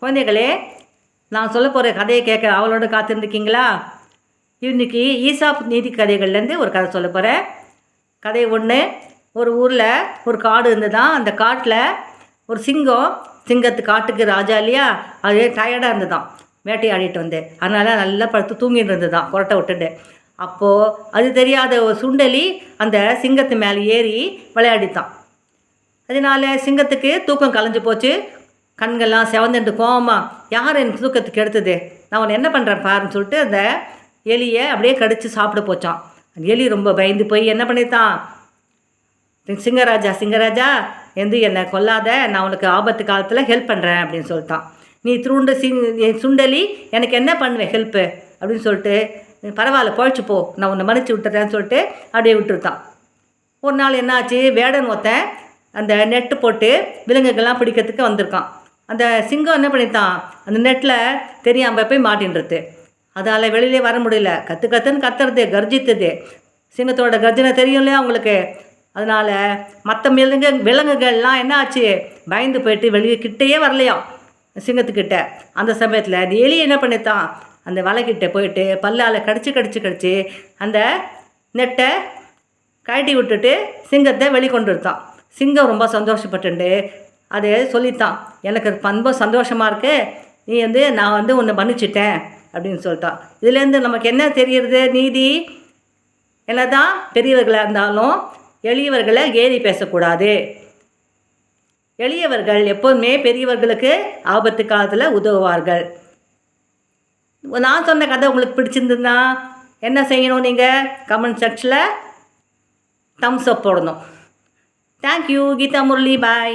குழந்தைகளே, நான் சொல்ல போகிற கதையை கேட்க அவளோட காத்திருந்துருக்கீங்களா? இன்றைக்கி ஈசாப் நீதி கதைகள்லேருந்து ஒரு கதை சொல்ல போகிறேன். கதை ஒன்று. ஒரு ஊரில் ஒரு காடு இருந்துதான். அந்த காட்டில் ஒரு காட்டுக்கு ராஜா இல்லையா, அது டயர்டாக இருந்துதான், வேட்டையாடிட்டு வந்து. அதனால் நல்லா படுத்து தூங்கிட்டு இருந்துதான் கொரட்டை விட்டுட்டு. அப்போது அது தெரியாத ஒரு சுண்டலி அந்த சிங்கத்து மேலே ஏறி விளையாடித்தான். அதனால் சிங்கத்துக்கு தூக்கம் கலைஞ்சு போச்சு. கண்கள்லாம் செவந்துட்டு கோவமா, யார் எனக்கு தூக்கத்துக்கு எடுத்தது, நான் உன்னை என்ன பண்ணுறேன் பாருன்னு சொல்லிட்டு அந்த எலியை அப்படியே கடித்து சாப்பிட போச்சான். அந்த எலி ரொம்ப பயந்து போய் என்ன பண்ணித்தான், சிங்கராஜா என்னை கொல்லாத, நான் உனக்கு ஆபத்து காலத்தில் ஹெல்ப் பண்ணுறேன் அப்படின்னு சொல்லிட்டான். நீ சுண்டலி எனக்கு என்ன பண்ணுவேன் ஹெல்ப்பு அப்படின்னு சொல்லிட்டு, பரவாயில்ல பொழைச்சி போ, நான் உன்னை மன்னிச்சு விட்டுறேன்னு சொல்லிட்டு அப்படியே விட்டுருத்தான். ஒரு நாள் என்ன ஆச்சு, வேடன் ஒருத்தன் அந்த நெட்டு போட்டு விலங்குகள்லாம் பிடிக்கிறதுக்கு வந்திருக்கான். அந்த சிங்கம் என்ன பண்ணித்தான், அந்த நெட்டில் தெரியாமல் போய் மாட்டின்றது. அதால் வெளியிலே வர முடியல. கத்துன்னு கத்துறது, கர்ஜித்தது. சிங்கத்தோட கர்ஜனை தெரியும் இல்லையா அவங்களுக்கு. அதனால் மற்ற விலங்குகள்லாம் என்ன ஆச்சு, பயந்து போயிட்டு வெளியே கிட்டேயே வரலையாம் சிங்கத்துக்கிட்ட. அந்த சமயத்தில் அந்த எலி என்ன பண்ணித்தான், அந்த வலைக்கிட்ட போயிட்டு பல்லால் கடிச்சு அந்த நெட்டை கழட்டி விட்டுட்டு சிங்கத்தை வெளிக்கொண்டு இருந்தான். சிங்கம் ரொம்ப சந்தோஷப்பட்டு அது சொல்லித்தான், எனக்கு ரொம்ப சந்தோஷமாக இருக்கு, நீ நான் உன்னை மன்னிச்சிட்டேன் அப்படின்னு சொல்லிட்டான். இதுலேருந்து நமக்கு என்ன தெரியுறது நீதி, என்ன தான் பெரியவர்களாக இருந்தாலும் எளியவர்களை ஏறி பேசக்கூடாது. எளியவர்கள் எப்போதுமே பெரியவர்களுக்கு ஆபத்து காலத்தில் உதவுவார்கள். நான் சொன்ன கதை உங்களுக்கு பிடிச்சிருந்ததுன்னா என்ன செய்யணும், நீங்கள் கமெண்ட் செக்ஷனில் தம்ஸ் அப் போடணும். தேங்க்யூ. கீதா முரளி, பாய்.